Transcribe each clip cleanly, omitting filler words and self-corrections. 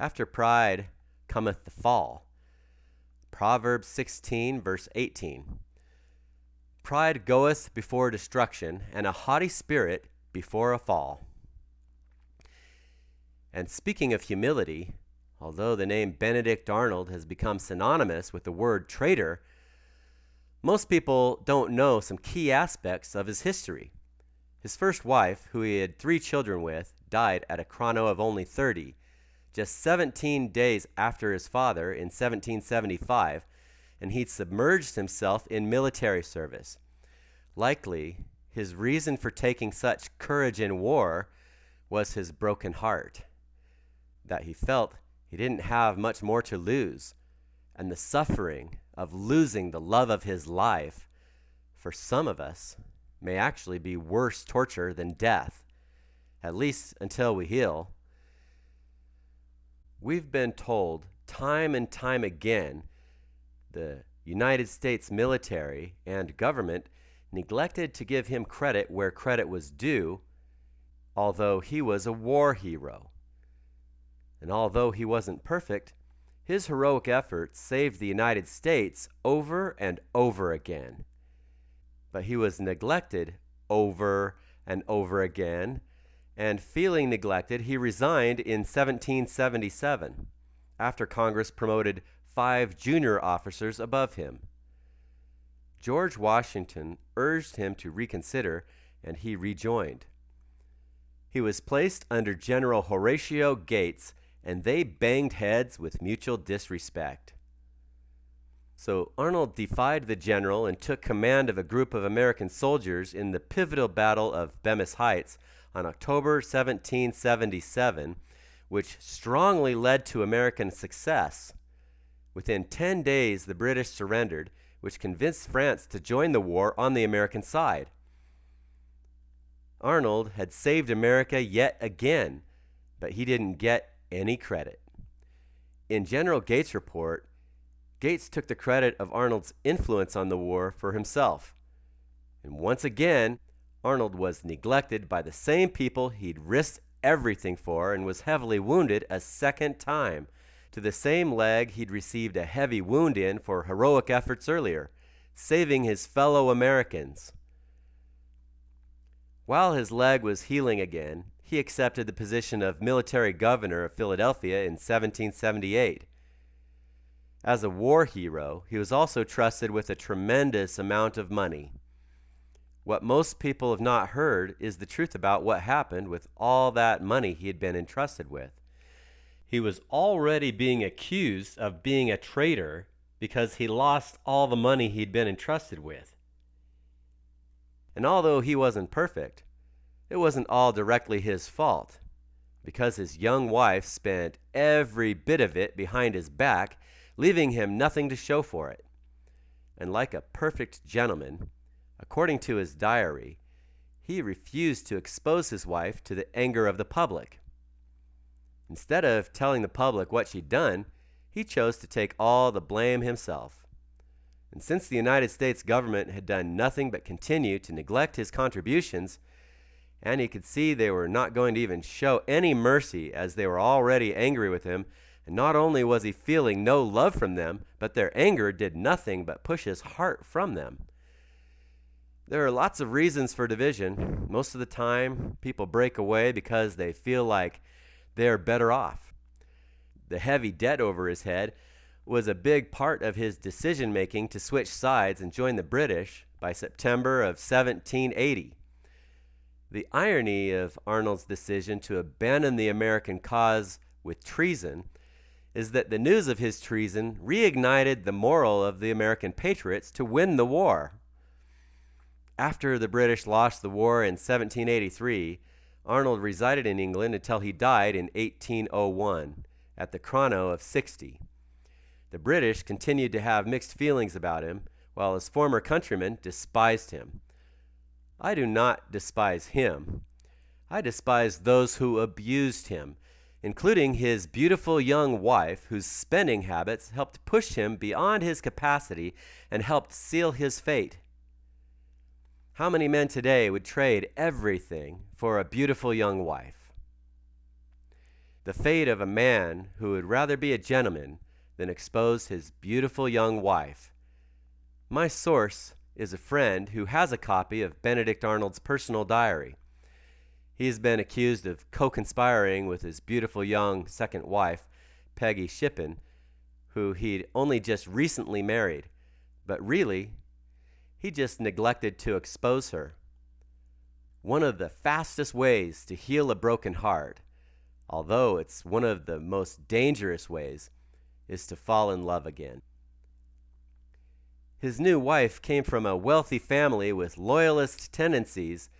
After pride cometh the fall. Proverbs 16, verse 18. Pride goeth before destruction, and a haughty spirit before a fall. And speaking of humility, although the name Benedict Arnold has become synonymous with the word traitor, most people don't know some key aspects of his history. His first wife, who he had 3 children with, died at a chrono of only 30, just 17 days after his father in 1775, and he'd submerged himself in military service. Likely, his reason for taking such courage in war was his broken heart, that he felt he didn't have much more to lose, and the suffering of losing the love of his life, for some of us, may actually be worse torture than death, at least until we heal. We've been told time and time again the United States military and government neglected to give him credit where credit was due, although he was a war hero. And although he wasn't perfect, his heroic efforts saved the United States over and over again. But he was neglected over and over again, and feeling neglected, he resigned in 1777, after Congress promoted 5 junior officers above him. George Washington urged him to reconsider, and he rejoined. He was placed under General Horatio Gates, and they banged heads with mutual disrespect. So Arnold defied the general and took command of a group of American soldiers in the pivotal Battle of Bemis Heights on October 1777, which strongly led to American success. Within 10 days, the British surrendered, which convinced France to join the war on the American side. Arnold had saved America yet again, but he didn't get any credit. In General Gates' report, Gates took the credit of Arnold's influence on the war for himself. And once again, Arnold was neglected by the same people he'd risked everything for, and was heavily wounded a second time. To the same leg he'd received a heavy wound in for heroic efforts earlier, saving his fellow Americans. While his leg was healing again, he accepted the position of military governor of Philadelphia in 1778. As a war hero, he was also trusted with a tremendous amount of money. What most people have not heard is the truth about what happened with all that money he had been entrusted with. He was already being accused of being a traitor because he lost all the money he'd been entrusted with. And although he wasn't perfect, it wasn't all directly his fault, because his young wife spent every bit of it behind his back, leaving him nothing to show for it. And like a perfect gentleman, according to his diary, he refused to expose his wife to the anger of the public. Instead of telling the public what she'd done, he chose to take all the blame himself. And since the United States government had done nothing but continue to neglect his contributions, and he could see they were not going to even show any mercy, as they were already angry with him, and not only was he feeling no love from them, but their anger did nothing but push his heart from them. There are lots of reasons for division. Most of the time, people break away because they feel like they're better off. The heavy debt over his head was a big part of his decision-making to switch sides and join the British by September of 1780. The irony of Arnold's decision to abandon the American cause with treason is that the news of his treason reignited the morale of the American patriots to win the war. After the British lost the war in 1783, Arnold resided in England until he died in 1801 at the chrono of 60. The British continued to have mixed feelings about him, while his former countrymen despised him. I do not despise him. I despise those who abused him, including his beautiful young wife, whose spending habits helped push him beyond his capacity and helped seal his fate. How many men today would trade everything for a beautiful young wife? the fate of a man who would rather be a gentleman than expose his beautiful young wife. My source is a friend who has a copy of Benedict Arnold's personal diary. He has been accused of co-conspiring with his beautiful young second wife, Peggy Shippen, who he'd only just recently married, but really, he just neglected to expose her. One of the fastest ways to heal a broken heart, although it's one of the most dangerous ways, is to fall in love again. His new wife came from a wealthy family with loyalist tendencies,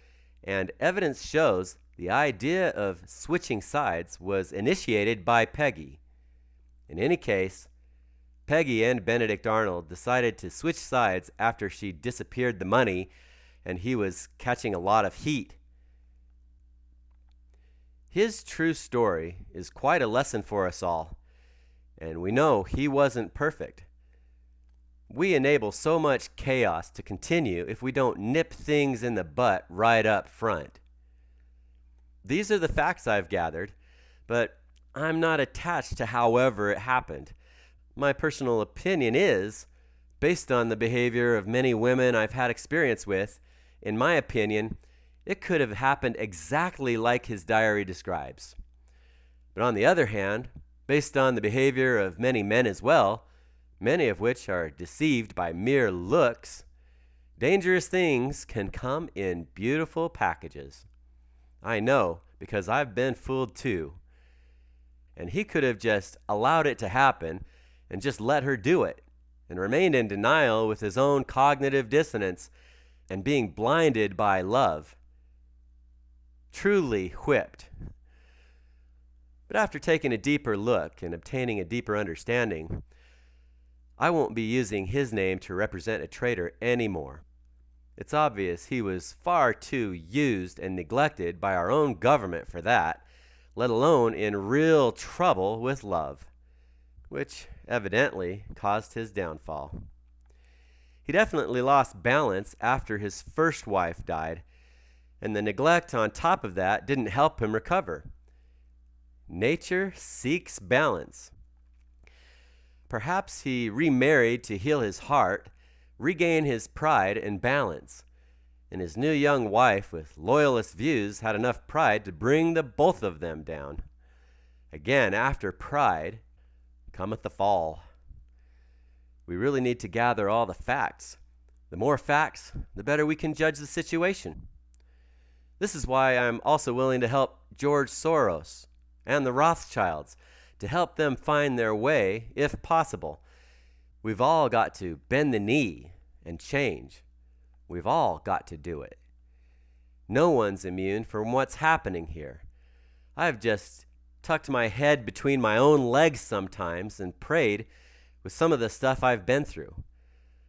and evidence shows the idea of switching sides was initiated by Peggy. In any case, Peggy and Benedict Arnold decided to switch sides after she disappeared the money and he was catching a lot of heat. His true story is quite a lesson for us all, and we know he wasn't perfect. We enable so much chaos to continue if we don't nip things in the butt right up front. These are the facts I've gathered, but I'm not attached to however it happened. My personal opinion is, based on the behavior of many women I've had experience with, in my opinion, it could have happened exactly like his diary describes. But on the other hand, based on the behavior of many men as well, many of which are deceived by mere looks, dangerous things can come in beautiful packages. I know, because I've been fooled too. And he could have just allowed it to happen and just let her do it, and remained in denial with his own cognitive dissonance and being blinded by love. Truly whipped. But after taking a deeper look and obtaining a deeper understanding, I won't be using his name to represent a traitor anymore. It's obvious he was far too used and neglected by our own government for that, let alone in real trouble with love, which evidently caused his downfall. He definitely lost balance after his first wife died, and the neglect on top of that didn't help him recover. Nature seeks balance. Perhaps he remarried to heal his heart, regain his pride and balance, and his new young wife with loyalist views had enough pride to bring the both of them down. Again, after pride cometh the fall. We really need to gather all the facts. The more facts, the better we can judge the situation. This is why I'm also willing to help George Soros and the Rothschilds, to help them find their way, if possible. We've all got to bend the knee and change. We've all got to do it. No one's immune from what's happening here. I've just tucked my head between my own legs sometimes and prayed with some of the stuff I've been through.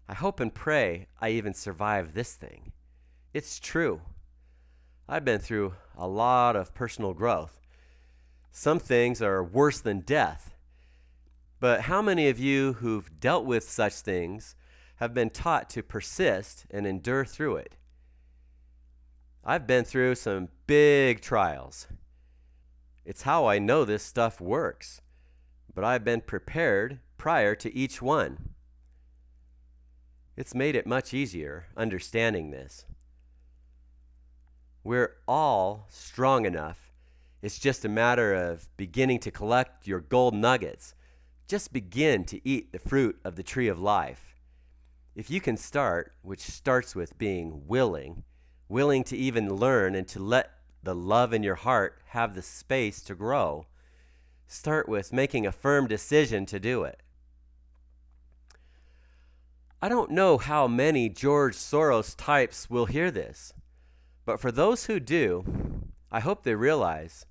I hope and pray I even survive this thing. It's true. I've been through a lot of personal growth. Some things are worse than death. But how many of you who've dealt with such things have been taught to persist and endure through it? I've been through some big trials. It's how I know this stuff works, but I've been prepared prior to each one. It's made it much easier understanding this. We're all strong enough. It's just a matter of beginning to collect your gold nuggets. Just begin to eat the fruit of the tree of life. If you can start, which starts with being willing to even learn and to let the love in your heart have the space to grow, start with making a firm decision to do it. I don't know how many George Soros types will hear this, but for those who do, I hope they realize,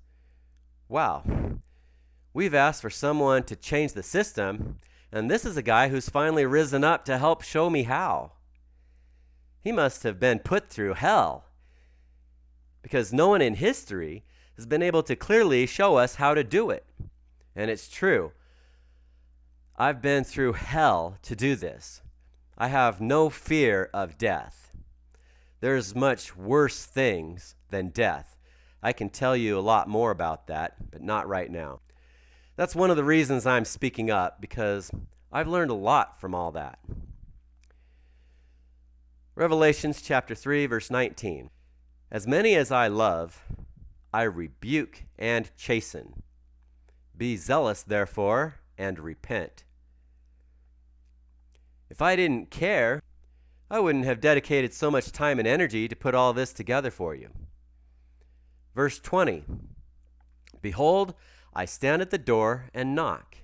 wow, we've asked for someone to change the system, and this is a guy who's finally risen up to help show me how. He must have been put through hell, because no one in history has been able to clearly show us how to do it. And it's true. I've been through hell to do this. I have no fear of death. There's much worse things than death, I can tell you a lot more about that, but not right now. That's one of the reasons I'm speaking up, because I've learned a lot from all that. Revelations chapter 3, verse 19. As many as I love, I rebuke and chasten. Be zealous, therefore, and repent. If I didn't care, I wouldn't have dedicated so much time and energy to put all this together for you. Verse 20. Behold, I stand at the door and knock.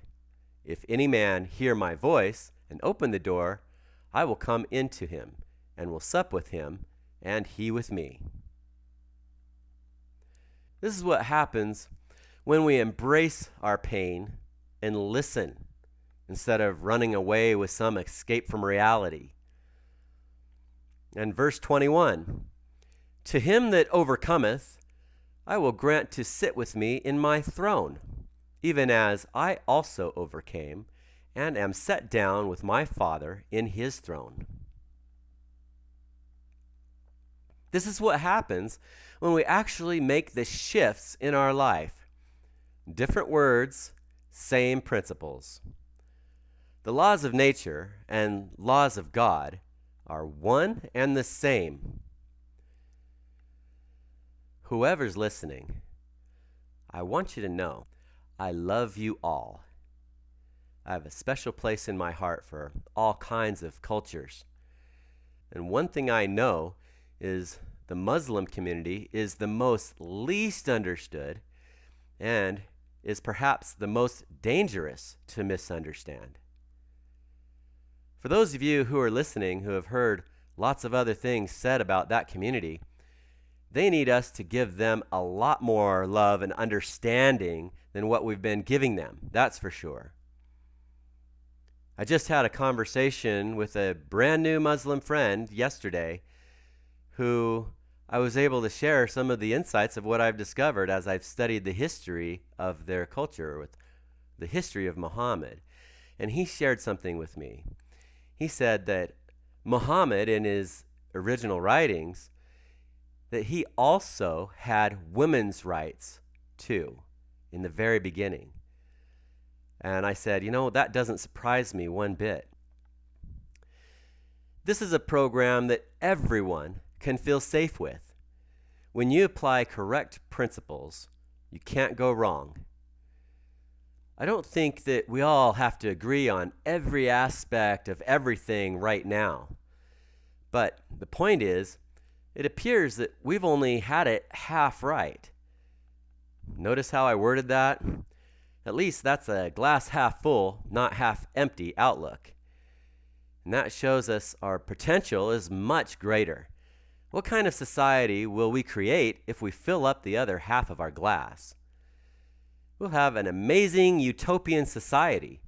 If any man hear my voice and open the door, I will come into him and will sup with him, and he with me. This is what happens when we embrace our pain and listen instead of running away with some escape from reality. And verse 21, to him that overcometh, I will grant to sit with me in my throne, even as I also overcame and am set down with my Father in his throne. This is what happens when we actually make the shifts in our life. Different words, same principles. The laws of nature and laws of God are one and the same. Whoever's listening, I want you to know I love you all. I have a special place in my heart for all kinds of cultures. And one thing I know is the Muslim community is the most least understood and is perhaps the most dangerous to misunderstand. For those of you who are listening who have heard lots of other things said about that community, they need us to give them a lot more love and understanding than what we've been giving them, that's for sure. I just had a conversation with a brand new Muslim friend yesterday who I was able to share some of the insights of what I've discovered as I've studied the history of their culture, with the history of Muhammad. And he shared something with me. He said that Muhammad, in his original writings, that he also had women's rights too in the very beginning. And I said, that doesn't surprise me one bit. This is a program that everyone can feel safe with. When you apply correct principles, you can't go wrong. I don't think that we all have to agree on every aspect of everything right now. But the point is, it appears that we've only had it half right. Notice how I worded that? At least that's a glass half full, not half empty outlook. And that shows us our potential is much greater. What kind of society will we create if we fill up the other half of our glass? We'll have an amazing utopian society.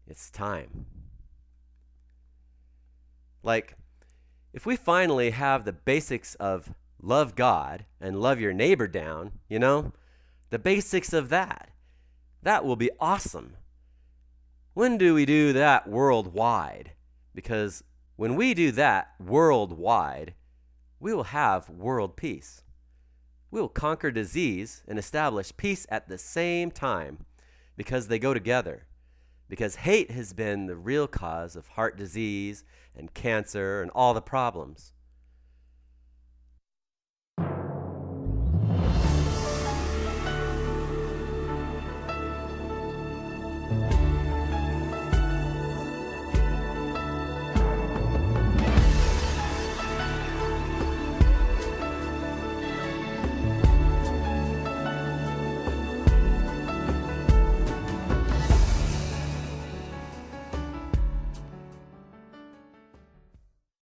It's time. If we finally have the basics of love God and love your neighbor down, the basics of that will be awesome. When do we do that worldwide? Because when we do that worldwide, we will have world peace. We will conquer disease and establish peace at the same time, because they go together. Because hate has been the real cause of heart disease and cancer and all the problems.